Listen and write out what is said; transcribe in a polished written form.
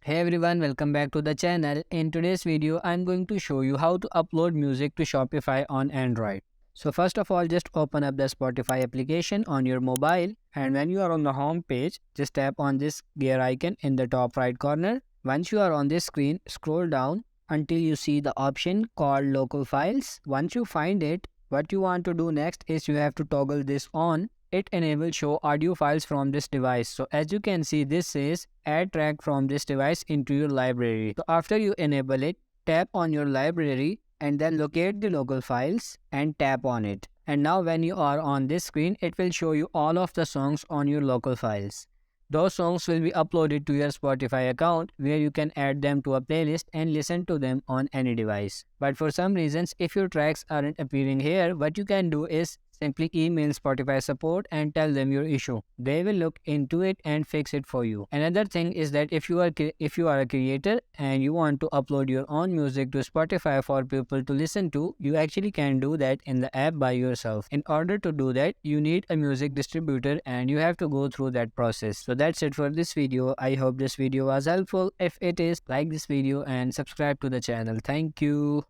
Hey everyone, welcome back to the channel. In today's video, I'm going to show you how to upload music to Shopify on Android. So first of all, just open up the Spotify application on your mobile, and when you are on the home page, just tap on this gear icon in the top right corner. Once you are on this screen, scroll down until you see the option called local files. Once you find it, what you want to do next is you have to toggle this on. It enables show audio files from this device. So as you can see, this says add track from this device into your library. So after you enable it, tap on your library and then locate the local files and tap on it. And now when you are on this screen, it will show you all of the songs on your local files. Those songs will be uploaded to your Spotify account where you can add them to a playlist and listen to them on any device. But for some reasons, if your tracks aren't appearing here, what you can do is simply email Spotify support and tell them your issue. They will look into it and fix it for you. Another thing is that if you are a creator and you want to upload your own music to Spotify for people to listen to, you actually can do that in the app by yourself. In order to do that, you need a music distributor and you have to go through that process. So that's it for this video. I hope this video was helpful. If it is, like this video and subscribe to the channel. Thank you.